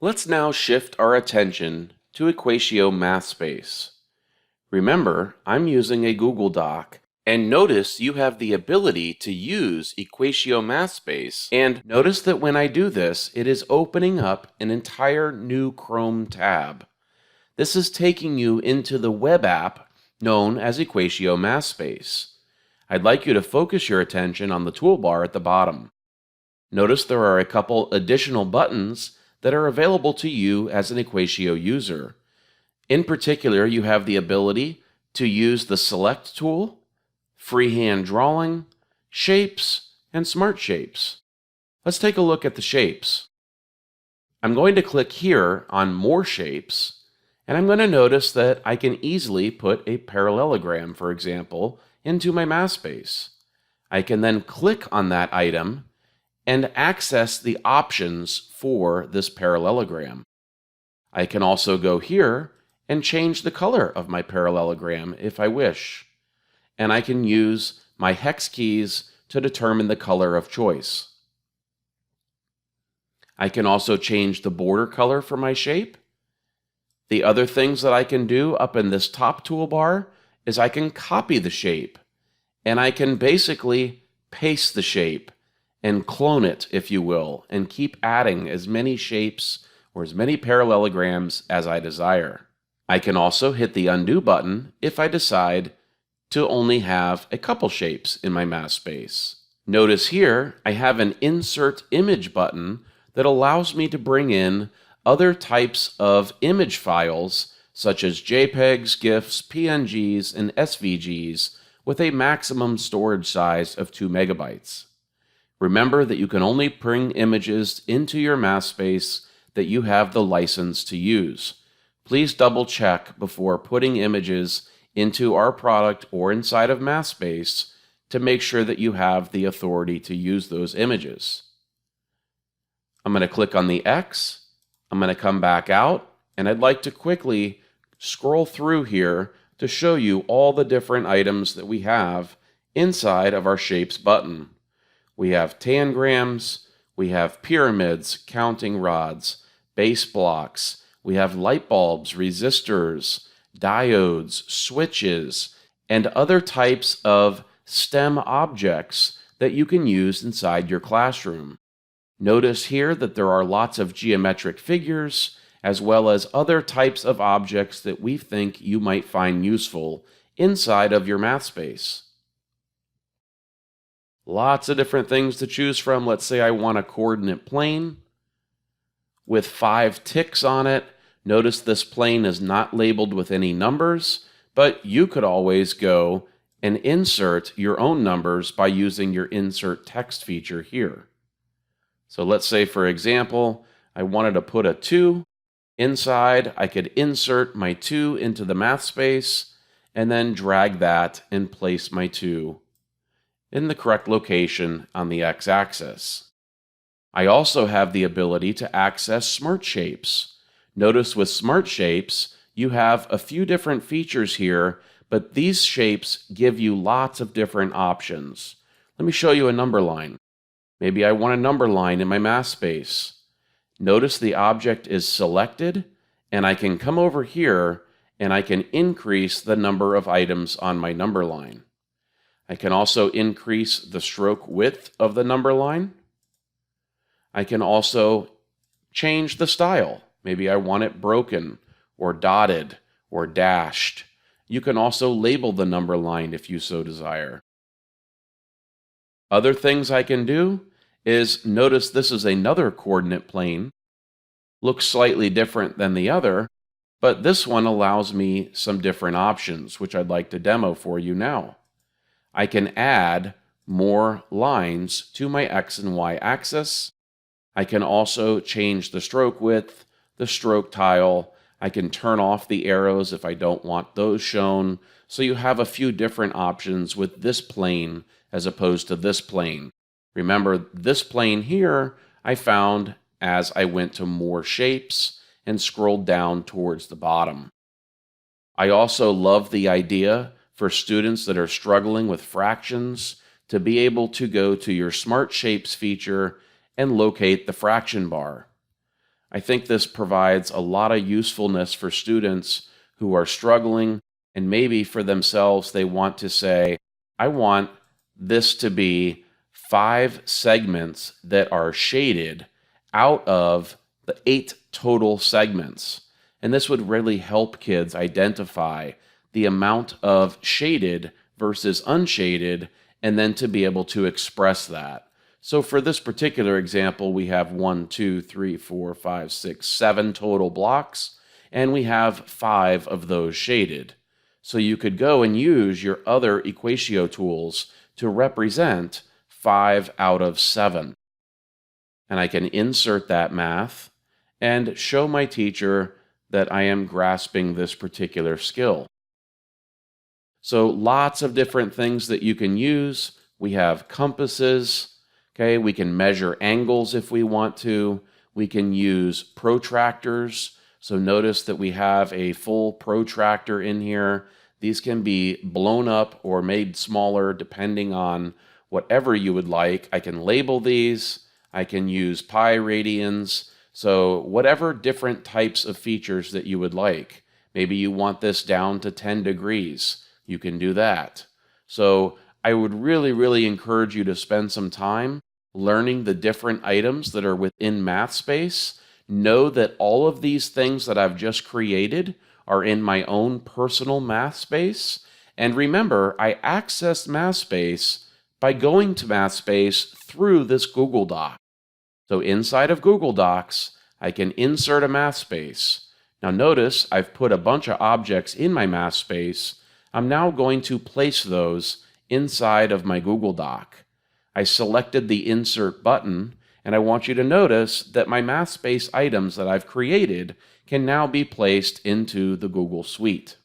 Let's now shift our attention to Equatio Mathspace. Remember, I'm using a Google Doc, and notice you have the ability to use Equatio Mathspace, and notice that when I do this, it is opening up an entire new Chrome tab. This is taking you into the web app known as Equatio Mathspace. I'd like you to focus your attention on the toolbar at the bottom. Notice there are a couple additional buttons that are available to you as an Equatio user. In particular, you have the ability to use the Select tool, Freehand Drawing, Shapes, and Smart Shapes. Let's take a look at the shapes. I'm going to click here on More Shapes, and I'm going to notice that I can easily put a parallelogram, for example, into my Mathspace. I can then click on that item and access the options for this parallelogram. I can also go here and change the color of my parallelogram if I wish. And I can use my hex keys to determine the color of choice. I can also change the border color for my shape. The other things that I can do up in this top toolbar is I can copy the shape, and I can basically paste the shape and clone it, if you will, and keep adding as many shapes or as many parallelograms as I desire. I can also hit the undo button if I decide to only have a couple shapes in my Mathspace. Notice here I have an Insert Image button that allows me to bring in other types of image files such as JPEGs, GIFs, PNGs, and SVGs with a maximum storage size of 2 megabytes. Remember that you can only bring images into your Mathspace that you have the license to use. Please double check before putting images into our product or inside of Mathspace to make sure that you have the authority to use those images. I'm going to click on the X. I'm going to come back out, and I'd like to quickly scroll through here to show you all the different items that we have inside of our Shapes button. We have tangrams, we have pyramids, counting rods, base blocks, we have light bulbs, resistors, diodes, switches, and other types of STEM objects that you can use inside your classroom. Notice here that there are lots of geometric figures, as well as other types of objects that we think you might find useful inside of your Mathspace. Lots of different things to choose from. Let's say I want a coordinate plane with 5 ticks on it. Notice this plane is not labeled with any numbers, but you could always go and insert your own numbers by using your Insert Text feature here. So let's say, for example, I wanted to put a 2 inside. I could insert my 2 into the Mathspace and then drag that and place my 2 in the correct location on the x-axis. I also have the ability to access Smart Shapes. Notice with Smart Shapes, you have a few different features here, but these shapes give you lots of different options. Let me show you a number line. Maybe I want a number line in my Mathspace. Notice the object is selected, and I can come over here and I can increase the number of items on my number line. I can also increase the stroke width of the number line. I can also change the style. Maybe I want it broken or dotted or dashed. You can also label the number line if you so desire. Other things I can do is notice this is another coordinate plane. Looks slightly different than the other, but this one allows me some different options, which I'd like to demo for you now. I can add more lines to my X and Y axis. I can also change the stroke width, the stroke tile. I can turn off the arrows if I don't want those shown. So you have a few different options with this plane as opposed to this plane. Remember, this plane here I found as I went to More Shapes and scrolled down towards the bottom. I also love the idea for students that are struggling with fractions to be able to go to your Smart Shapes feature and locate the fraction bar. I think this provides a lot of usefulness for students who are struggling, and maybe for themselves they want to say, I want this to be 5 segments that are shaded out of the 8 total segments. And this would really help kids identify the amount of shaded versus unshaded, and then to be able to express that. So for this particular example, we have 1, 2, 3, 4, 5, 6, 7 total blocks, and we have 5 of those shaded. So you could go and use your other Equatio tools to represent 5 out of 7. And I can insert that math and show my teacher that I am grasping this particular skill. So lots of different things that you can use. We have compasses. Okay, we can measure angles if we want to. We can use protractors. So notice that we have a full protractor in here. These can be blown up or made smaller depending on whatever you would like. I can label these. I can use pi radians. So whatever different types of features that you would like. Maybe you want this down to 10 degrees. You can do that. So I would really encourage you to spend some time learning the different items that are within Mathspace. Know that all of these things that I've just created are in my own personal Mathspace. And remember, I accessed Mathspace by going to Mathspace through this Google Doc. So inside of Google Docs, I can insert a Mathspace. Now notice I've put a bunch of objects in my Mathspace. I'm now going to place those inside of my Google Doc. I selected the Insert button, and I want you to notice that my Mathspace items that I've created can now be placed into the Google Suite.